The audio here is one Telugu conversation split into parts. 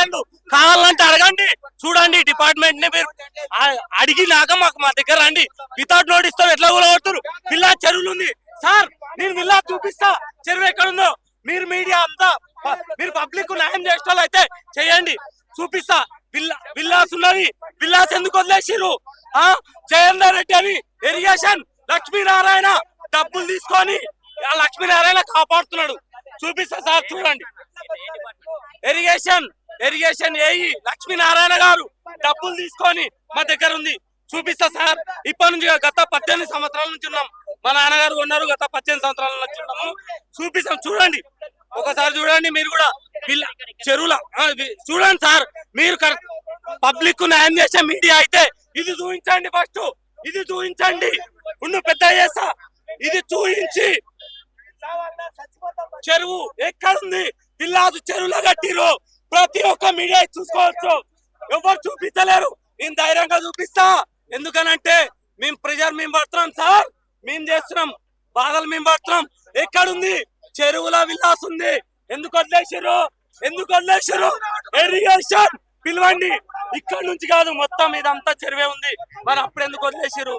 ల్యాండ్ కావాలంటే అడగండి, చూడండి. డిపార్ట్మెంట్ ని మీరు అడిగినాక మాకు మా దగ్గర రండి. వితౌట్ నోటీస్ తో ఎట్లా కూలగొడతారు? విల్లా చెరువులు ఉంది సార్, నేను విల్లా చూపిస్తా. చెరువు ఎక్కడుందో మీరు మీడియా అంతా మీరు పబ్లిక్ న్యాయం చేసిన అయితే చేయండి, చూపిస్తా. విల్లాస్ ఉన్నది, విల్లాస్ ఎందుకు వదిలేసిరు? జయేందర్ రెడ్డి అని ఇరిగేషన్ లక్ష్మీనారాయణ డబ్బులు తీసుకొని లక్ష్మీనారాయణ కాపాడుతున్నాడు, చూపిస్తా సార్. చూడండి, ఇరిగేషన్ ఏఈ లక్ష్మీనారాయణ గారు డబ్బులు తీసుకొని మా దగ్గర ఉంది, చూపిస్తా సార్. ఇప్పటి నుంచి గత 18 సంవత్సరాల నుంచి ఉన్నాం, మా నాన్నగారు ఉన్నారు, గత 18 సంవత్సరాల నుంచి ఉన్నాము, చూపిస్తాం. చూడండి, ఒకసారి చూడండి. మీరు కూడా చెరువుల చూడండి సార్. మీరు పబ్లిక్ న్యాయం చేసే మీడియా అయితే ఇది చూపించండి, ఫస్ట్ ఇది చూపించండి. ఉండు పెద్ద చేస్తా, ఇది చూపించి చెరువు ఎక్కడుంది, పిల్లాదు చెరువులో కట్టిరు, ప్రతి ఒక్క మీడియా చూసుకోవచ్చు. ఎవరు చూపించలేరు, నేను ధైర్యంగా చూపిస్తా. ఎందుకనంటే మేము ప్రెజర్ మేము పడుతున్నాం సార్, మేము చేస్తున్నాం బాధలు మేము పడుతున్నాం. ఎక్కడుంది చెరువుల విల్లాస్ ఉంది, ఎందుకు వదిలేసారు? ఇరిగేషన్ పిలవండి, ఇక్కడ నుంచి కాదు మొత్తం ఇదంతా చెరువే ఉంది, మరి అప్పుడు ఎందుకు వదిలేసారు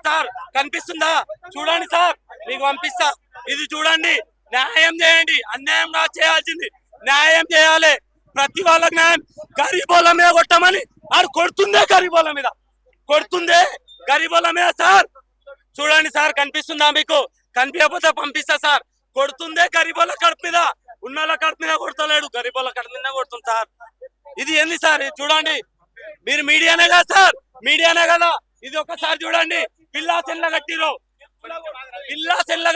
సార్? కనిపిస్తుందా? చూడండి సార్, మీకు పంపిస్తా. ఇది చూడండి, న్యాయం చేయండి. అన్యాయంగా చేయాల్సింది న్యాయం చేయాలి, ప్రతి వాళ్ళకి న్యాయం. గరీబోళ్ళ మీద కొట్టమని ఆడు కొడుతుందే, గరీబోళ్ళ మీద సార్. చూడండి సార్, కనిపిస్తుందా మీకు? కనిపించకపోతే పంపిస్తా సార్. కొడుతుందే గరీబోళ్ళ కడుపు మీద, ఉన్నోళ్ళ కడుపు మీద కొడతలేడు, గరీబోళ్ళ కడుపు మీద కొడుతుంది సార్. ఇది ఏంది సార్? చూడండి, మీరు మీడియానే కదా సార్, మీడియానే కదా. ఇది ఒకసారి చూడండి, పిల్లాస్ ఎల్ల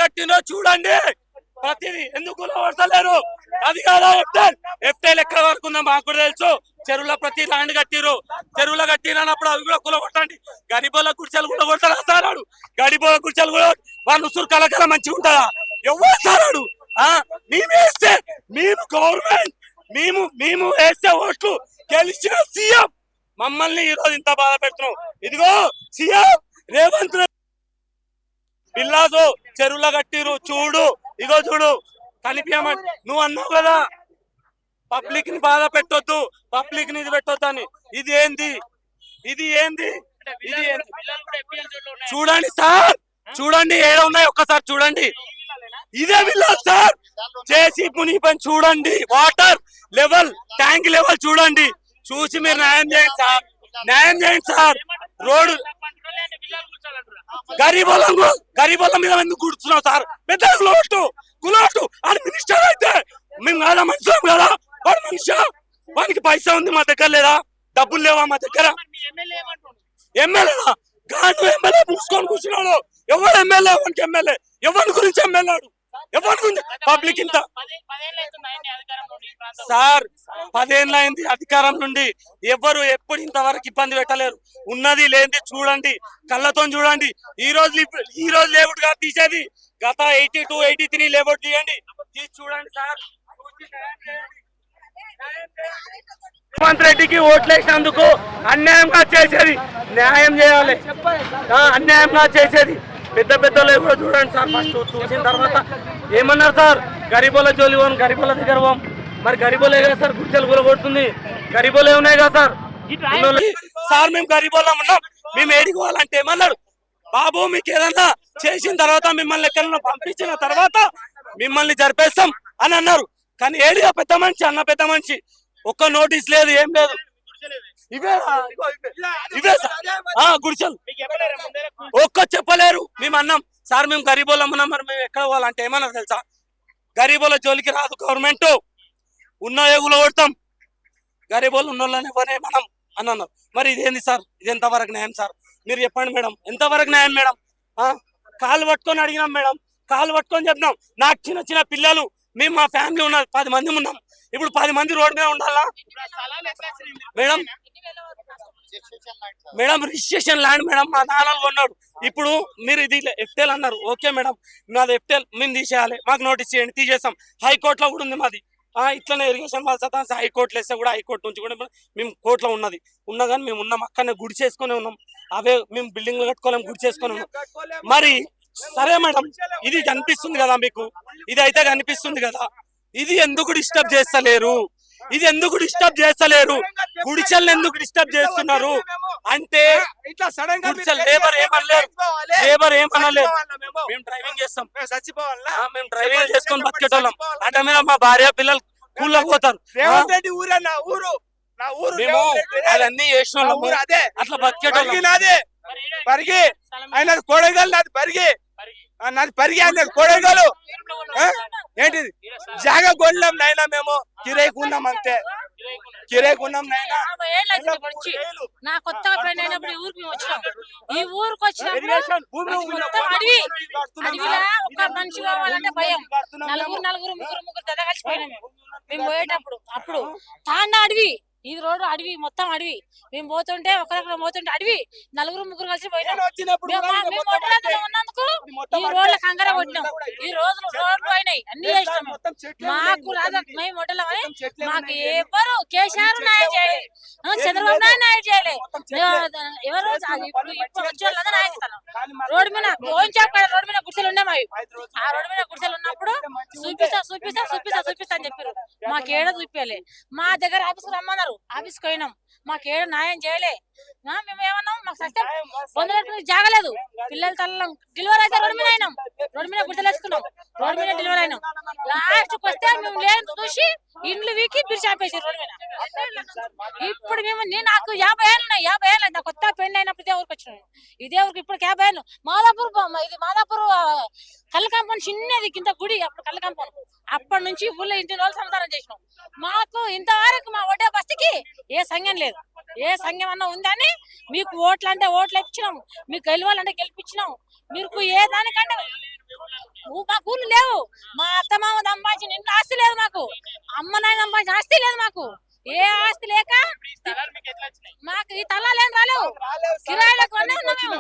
కట్టినో చూడండి. ప్రతిదీ ఎందుకు కొడతలేరు? అది కాదా ఎఫ్టైల్ ఎక్కడ వరకు ఉందా మాకు కూడా తెలుసు. చెరువులో ప్రతి ల్యాండ్ కట్టిరు, చెరువులో కట్టినప్పుడు అవి కూడా కూలగొట్టండి. గరీబోళ్ళ గుడిసెలు కూడా కొడతారా సార్? గరీబోళ్ళ గుడిసెలు కూడా వాళ్ళు ఉసురు కలకల మంచిగా ఉంటుందా? ఎవరు సార్? మేమేస్తే మేము గవర్నమెంట్, మేము వేస్తే ఓట్లు గెలిచిన సీఎం మమ్మల్ని ఈ రోజు ఇంత బాధ పెడుతున్నాం. ఇదిగో సీఎం రేవంత్ రెడ్డి పిల్లాదు చెరువులో కట్టిరు, చూడు, ఇగో చూడు, కనిపించమని నువ్వు అన్నావు కదా, పబ్లిక్ ని బాధ పెట్టొద్దు, పబ్లిక్ ని ఇది పెట్టొద్దు అని. ఇది ఏంది? చూడండి సార్, చూడండి ఏడ ఉన్నాయి ఒక్కసారి చూడండి. ఇదే విల్లాస్ సార్, చేసి పుని పని చూడండి. వాటర్ లెవెల్, ట్యాంక్ లెవెల్ చూడండి. చూసి మీరు న్యాయం చేయండి సార్. రోడ్డు గరీబోళ్ళ మీద ఎందుకు కూర్చున్నావు సార్? పెద్ద కులోటు అని మినిస్టర్ అయితే మేము కాదా మనుషులం కదా? వాడు మనిషి, వానికి పైసా ఉంది, మా దగ్గర లేదా? డబ్బులు లేవా మా దగ్గర? ఎమ్మెల్యే పూసుకొని కూర్చున్నాడు. ఎవరు ఎమ్మెల్యే? వానికి ఎమ్మెల్యే ఎవరి గురించి? ఎమ్మెల్యేడు ఎవరి గురించి? పబ్లిక్ ఇంత సార్ 10 ఏళ్ళు అయింది అధికారం నుండి, ఎవరు ఎప్పుడు ఇంతవరకు ఇబ్బంది పెట్టలేరు. ఉన్నది లేనిది చూడండి, కళ్ళతో చూడండి. ఈ రోజు లేఅవుట్ గా తీసేది గత 82, 83 లేఅవుట్ తీయండి, తీసి చూడండి సార్. రేవంత్ రెడ్డికి ఓట్లేసినందుకు అన్యాయంగా చేసేది న్యాయం చేయాలి, అన్యాయంగా చేసేది పెద్ద కూడా చూడండి సార్. ఫస్ట్ చూసిన తర్వాత ఏమన్నారు సార్? గరీబోళ్ళ జోలి పోను, గరీబోళ్ళ దగ్గర పోం. మరి గరీబోలే కదా సార్ గుర్చెలు కూలగొడుతుంది, గరీబోలే ఉన్నాయి కదా సార్. మేము గరీబోళ్ళం ఉన్నాం, మేము ఏడుకోవాలంటే ఏమన్నాడు? బాబు మీకు ఏదన్నా చేసిన తర్వాత మిమ్మల్ని ఎక్కడన్నా పంపించిన తర్వాత మిమ్మల్ని జరిపేస్తాం అని అన్నారు. కానీ ఏడిగా పెద్ద మనిషి ఒక్క నోటీస్ లేదు, ఏం లేదు. ఇవే గుడిసెలు ఒక్క చెప్పలేరు. మేము అన్నాం సార్, మేము గరీబోళ్ళం ఉన్నాం, మరి మేము ఎక్కడ పోవాలంటే ఏమన్నారు తెలుసా? గరీబోళ్ళ జోలికి రాదు గవర్నమెంట్, ఉన్న ఏగులో కొడతాం, గరీబోళ్ళు ఉన్నోళ్ళని పోనే మనం అని అన్నారు. మరి ఇదేంది సార్? ఇది ఎంతవరకు న్యాయం సార్? మీరు చెప్పండి మేడం, ఎంతవరకు న్యాయం మేడం? కాలు పట్టుకొని అడిగినాం మేడం, కాలు పట్టుకొని చెప్పినాం. నాకు చిన్న పిల్లలు, మేము మా ఫ్యామిలీ ఉన్నది 10 మంది ఉన్నాం. ఇప్పుడు 10 మంది రోడ్ మీద ఉండాలా మేడం? రిజిస్ట్రేషన్ ల్యాండ్ మేడం, మా నాన్నలు కొన్నాడు. ఇప్పుడు మీరు ఇది ఎఫ్టెల్ అన్నారు, ఓకే మేడం, మాది ఎఫ్టెల్, మేము తీసేయాలి, మాకు నోటీస్ చేయండి, తీసేస్తాం. హైకోర్టులో కూడా ఉంది మాది. ఇట్లనే ఇరిగేషన్ వాళ్ళ సతా హైకోర్టులో వేస్తే కూడా హైకోర్టు నుంచి కూడా మేము కోర్టులో ఉన్నా కానీ మేము ఉన్నాం, అక్కడనే గుడి చేసుకునే ఉన్నాం. అవే మేము బిల్డింగ్లు కట్టుకోలేము, గుడి చేసుకుని ఉన్నాం. మరి సరే మేడం, ఇది కనిపిస్తుంది కదా మీకు, ఇది అయితే కనిపిస్తుంది కదా, ఇది ఎందుకు డిస్టర్బ్ చేస్తలేరు? ఇది ఎందుకు డిస్టర్బ్ చేస్తలేరు? గుడిసెల్ని ఎందుకు డిస్టర్బ్ చేస్తున్నారు అంటే ఇట్లా సడన్ గా గుడిసెల్ లేబర్ ఏమనలేదు, లేబర్ ఏమనలేదు. మేము డ్రైవింగ్ చేస్తాం, చచ్చిపోవాలా? మేము డ్రైవింగ్ చేసుకొని బతికేటోళ్ళం. అంటే మీద మా భార్య పిల్లలు కూలకు పోతారు. రేవంత్ రెడ్డి ఊరే నా ఊరు, నా ఊరు మేము అవన్నీ చేసిన ఊరు అదే. అట్లా బతికేటోళ్ళం. నాది పరిగి, ఆయన కోడగలు నాది పరిగి, నాది పరిగి ఆయన కోడగలు. ఏంటిది జాగా కొన్నాం నైనా, మేము కిరాయికి ఉన్నాం అంతే, కిరాయికి ఉన్నాం నైనా. నా కొత్తగా పెళ్లి అయినప్పుడు ఈ ఊరికి మేము వచ్చినాం. ఈ ఊరికి వచ్చినప్పుడు మొత్తం అడవి, అడవిలా ఒక మనిషి పోవాలంటే భయం. నలుగురు ముగ్గురు తెగ కలిసిపోయినాం మేము పోయేటప్పుడు. అప్పుడు తాండా అడవి, ఈ రోడ్డు అడవి, మొత్తం అడవి. మేము పోతుంటే ఒకరొకరు పోతుంటే అడవి, ముగ్గురు కలిసి పోయినాం. మేము ఒడ్డలో ఉన్నందుకు ఈ రోడ్ల కంకర కొట్టినాం. ఈ రోజులు రోడ్లు పోయినాయి, అన్ని చేసినాం. మాకు రాజా మేము ఒడ్డలో మాకు ఎవరు కేసీఆర్ న్యాయం చేయలేదు, చంద్రబాబు నాయుడు న్యాయం చేయలేదు. ఎవరు ఇప్పుడు వచ్చే వాళ్ళందరూ న్యాయం చేస్తాను. రోడ్డు మీద రోడ్డు మీద గుడిసెలు ఉండే మావి. ఆ రోడ్డు మీద గుడిసెలు ఉన్నప్పుడు చూపిస్తా అని చెప్పారు. మాకేడ చూపించాలి. మా దగ్గర ఆఫీస్కి రమ్మన్నారు, ఆఫీస్కి పోయినాం. మాకేడ న్యాయం చేయలే. మేము ఏమన్నాం, మాకు సస్తే పొందలేదు, జాగలేదు. పిల్లలు తల్లం డెలివరీ అయితే రోడ్డు మీద అయినాం, రోడ్డు మీద గుడిసెలు వేసుకున్నాం, రోడ్డు మీద డెలివరీ అయినాం. లాస్ట్ కి వస్తే మేము లేదు చూసి ఇండ్లు వీకి బిర్చి ఆపేసి రోడ్డు మీద. ఇప్పుడు మేము నాకు 50 ఏళ్ళు ఉన్నాయి, 50 ఏళ్ళు నాకు కొత్త పెళ్లి అయినప్పుడు ఇదే ఊరికి వచ్చినాను. ఇదే ఊరికి ఇప్పుడు 50 ఏళ్ళు. ఇది మాదాపూర్ కళ్ళు కాంపౌండ్ చిన్నది కింద గుడి, అప్పుడు కళ్ళు కాంపౌండ్. అప్పటి నుంచి ఊళ్ళో ఇంటి రోజులు సంసారం చేసినాం. మాకు ఇంతవరకు మా ఒడ్డే బస్తీకి ఏ సంఘం లేదు. ఏ సంఘం అన్నా ఉందని మీకు ఓట్లు అంటే ఓట్లు ఇచ్చినాం, మీకు గెలవాలంటే గెలిపించినాం. మీకు ఏ దానికంటే మాకు ఊళ్ళు లేవు. మా అత్త మామ సంపాదించిన ఇంట్లో ఆస్తి లేదు మాకు, అమ్మ నాయన సంపాదించిన ఆస్తి లేదు మాకు. ఏ ఆస్తి లేక మాకు ఈ తలాలు ఏం రాలేవు. కిరాయిలకు ఉన్నాం మేము,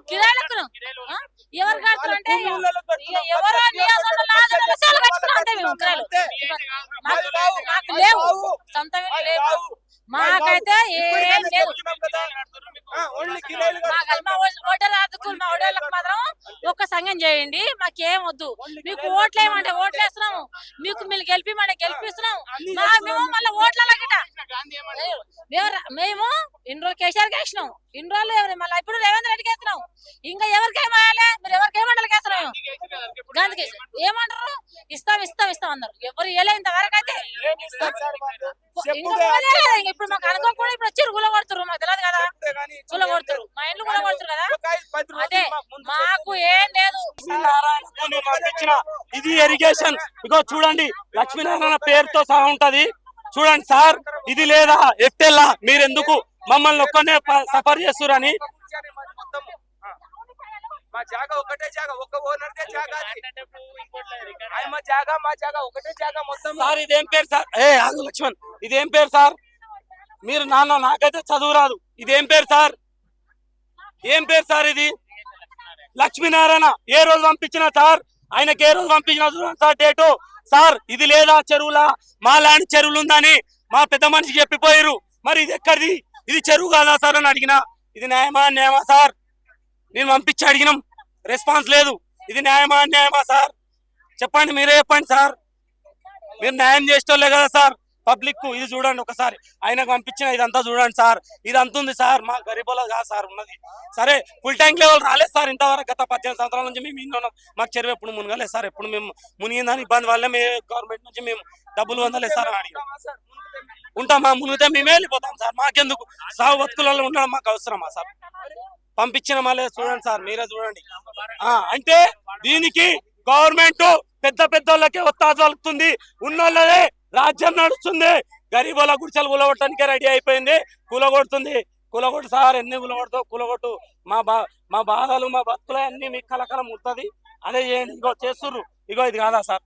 కిరాయిలకు ఎవరు కడుతున్నారు అంటే ఎవరో అంతే. మేము కిరాయిలు మాకు లేవు, సొంత లేవు. మాకైతే ఏం లేదు. మా ఓటర్లకు మాత్రం ఒక్క సంఘం చేయండి, మాకేం వద్దు. మీకు ఓట్లు వేయమంటే ఓట్లు వేస్తున్నాము, మీకు మీరు గెలిపిమంటే గెలిపిస్తున్నాము. మేము మళ్ళీ ఓట్ల గిట మేము ఇన్ని రోజులు కేసీఆర్కి వేసినాం, ఇన్ని రోజులు ఎవరు మళ్ళీ ఇప్పుడు రేవంత్ రెడ్డికి వేస్తున్నాం. ఇంకా ఎవరికి ఏమయ్యాలి, మీరు ఎవరికి ఏమంటారు వేస్తున్నాం. గాంధీకి ఏమంటారు, ఇస్తాం అన్నారు. ఎవరు ఇవ్వలే ఇంతవరకు అయితే. ఇప్పుడు మాకు అనుకోకుండా ఇప్పుడు వచ్చి గుల కొడుతురు, మాకు తెలియదు కదా, గుల కొడుతురు, మా ఇంట్లో గుల కొడుతురు కదా. అదే మాకు ఏం లేదు. ఇది ఇరిగేషన్. ఇగో చూడండి, లక్ష్మీనారాయణ పేరుతో సహా ఉంటది. చూడండి సార్, ఇది లేదా ఎఫ్టెల్లా మీరు ఎందుకు మమ్మల్ని ఒక్కనే సఫర్ చేస్తురని. మా జాగా ఒకటే జాగా, ఒక ఓనర్దే జాగా, మా జాగా ఒకటే జాగా మొత్తం. సార్ ఇదేం పేరు సార్? ఆగు లక్ష్మణ్, ఇదేం పేరు సార్? మీరు నాకైతే చదువు రాదు. ఇదేం పేరు సార్? ఏం పేరు సార్ ఇది? లక్ష్మీనారాయణ ఏ రోజు పంపించినా సార్, ఆయనకి ఏ రోజు పంపించినా చూడండి సార్ డేటు. సార్ ఇది లేదా చెరువులా? మా ల్యాండ్ చెరువులు ఉందని మా పెద్ద మనిషికి చెప్పిపోయారు. మరి ఇది ఎక్కడిది? ఇది చెరువు కాదా సార్ అని అడిగినా. ఇది న్యాయమా సార్? నేను పంపించి అడిగినాం, రెస్పాన్స్ లేదు. ఇది న్యాయమా సార్? చెప్పండి, మీరే చెప్పండి సార్. మీరు న్యాయం చేసేటోళ్ళే కదా సార్ పబ్లిక్ కు. ఇది చూడండి ఒకసారి, ఆయనకు పంపించిన ఇదంతా చూడండి సార్. ఇది అంతుంది సార్, మా గరీబులో కాదు సార్ ఉన్నది. సరే ఫుల్ ట్యాంక్ లెవెల్ రాలేదు సార్ ఇంతవరకు. గత 18 సంవత్సరాల నుంచి మేము ఇన్ని ఉన్నాం. మాకు చెరువు ఎప్పుడు మునగలేదు సార్. ఎప్పుడు మేము మునిగిందని ఇబ్బంది వల్ల మేము గవర్నమెంట్ నుంచి మేము డబ్బులు పొందలేదు సార్ అని అడిగాం. ఉంటామా? మునిగితే మేమే వెళ్ళిపోతాం సార్. మాకెందుకు? సాగు బతుకులలో ఉండడం మాకు అవసరమా సార్? పంపించిన మళ్ళీ చూడండి సార్, మీరే చూడండి. అంటే దీనికి గవర్నమెంట్ పెద్ద వాళ్ళకే ఒత్తాసు పలుకుతుంది, ఉన్నోళ్ళదే రాజ్యం నడుస్తుంది. గరీబుల గుడిసెలు కూలగొట్టడానికే రెడీ అయిపోయింది. కూలగొట్టు సార్, ఎన్ని కూలగొడతావు కూలగొట్టు. మా బాధలు మా బతుకులు అన్ని మీకు కలకలం ఉంటుంది. అదే చేయండి. ఇగో చేస్తుర్రు. ఇగో ఇది కాదా సార్?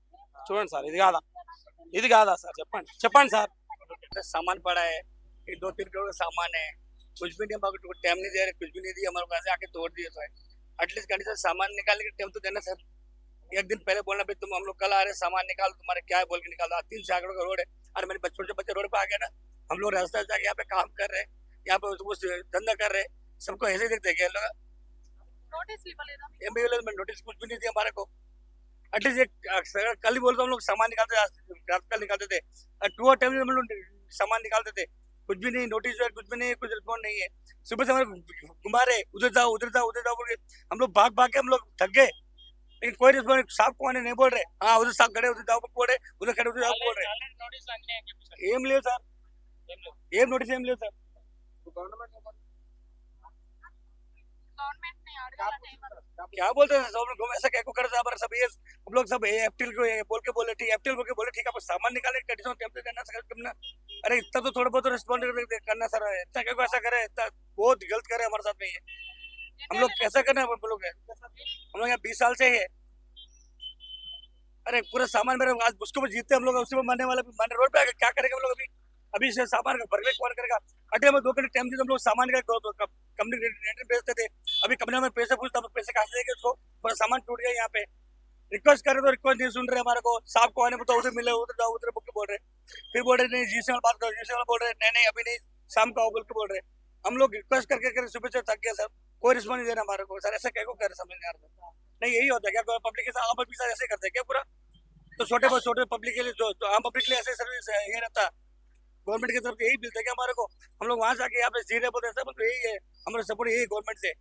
చూడండి సార్, ఇది కాదా సార్? చెప్పండి సార్. सामान पड़ा है, 2-3 करोड़ का सामान है, कुछ भी नहीं, टाइम नहीं दे रहे, कुछ भी नहीं दिया हमारे पास, आके तोड़ दिए सर। एटलीस्ट कंडीशन सामान निकालने के टाइम तो देना सर। एक दिन पहले बोलना भाई तुम हम लोग कल आ रहे सामान निकाल, तुम्हारे क्या है बोल के निकाल दो। 3 सैकड़ों का रोड है, अरे मेरे छोटे बच्चे रोड पे आ गए ना, हम लोग रास्ता जाके यहाँ पे काम कर रहे हैं, यहाँ पे धंधा कर रहे हैं, सबको ऐसे देखते हैं लोग। नोटिस कुछ भी नहीं दिया हमारे को। एटलीस्ट एक कल ही बोलते हम लोग सामान निकालते रात कल निकालते थे, 2 और टाइम हम लोग सामान निकालते थे, कुछ भी नहीं नोटिस कुछ भी नहीं, कुछ रिस्पॉन्ड नहीं है। सुबह से हमारे घुमा रहे उधर जाओ उधर जाओ उधर जाओ बोल के हम लोग भाग भाग के हम लोग थक गए, लेकिन कोई रिस्पॉन्ड साहब को आने नहीं बोल रहे। हाँ उधर साहब खड़े उधर जाओ बोल रहे, उधर खड़े उधर जाओ बोल रहे। ఏం లేదు సార్, ఏం నోటీస్ ఏం లేదు సార్। क्या बोलते हैं सब लोग ऐसा क्या को कर रहे सब ये हम लोग सब एफटीएल को बोल के बोले ठीक, एफटीएल बोल के बोले ठीक है, सामान निकाले कंडीशन टेम्परेचर करना सर तुमने, अरे इतना तो थोड़ा बहुत रिस्पॉन्ड करना सर, इतना क्या को ऐसा करे, इतना बहुत गलत करे हमारे साथ में ये। हम लोग कैसा करना है हम लोग यहाँ 20 साल से है, अरे पूरा सामान मेरे आज उसको भी जीतते हम लोग, उसी में मरने वाला मरने रोड पे आके क्या करेंगे हम लोग अभी, अभी से सामान का भरवे कौन करेगा। अटे में 2 घंटे टाइम दिए हम लोग सामान का कंपनी रेट बेचते थे, अभी कंपनी में पैसे पूछता पैसे कहाँ से देंगे उसको, पूरा सामान टूट गया यहाँ पे। रिक्वेस्ट करे तो रिक्वेस्ट नहीं सुन रहे हमारे को, साहब को आने तो उधर मिले उधर जाओ उधर बुक बोल रहे, फिर बोल रहे नहीं जीसी बात करो, जीसी बोल रहे नहीं नहीं अभी नहीं शाम को आओ बोल के बोल रहे। हम लोग रिक्वेस्ट करके सुबह से थक गए सर, कोई रिस्पॉन्स नहीं दे रहा हमारे को सर, ऐसा क्या को कर समझ नहीं आ रहा। नहीं यही होता है क्या पब्लिक के साथ आम पब्लिक के साथ ऐसे करते हैं क्या पूरा, तो छोटे पब्लिक के लिए जो आम पब्लिक के लिए ऐसे सर्विस ये रहता, गवर्नमेंट की तरफ से यही मिलता है क्या हमारे को, हम लोग वहां से आके यहाँ पे सीधे बोलते हैं सब यही है हमारा सपोर्ट, यही गवर्नमेंट से।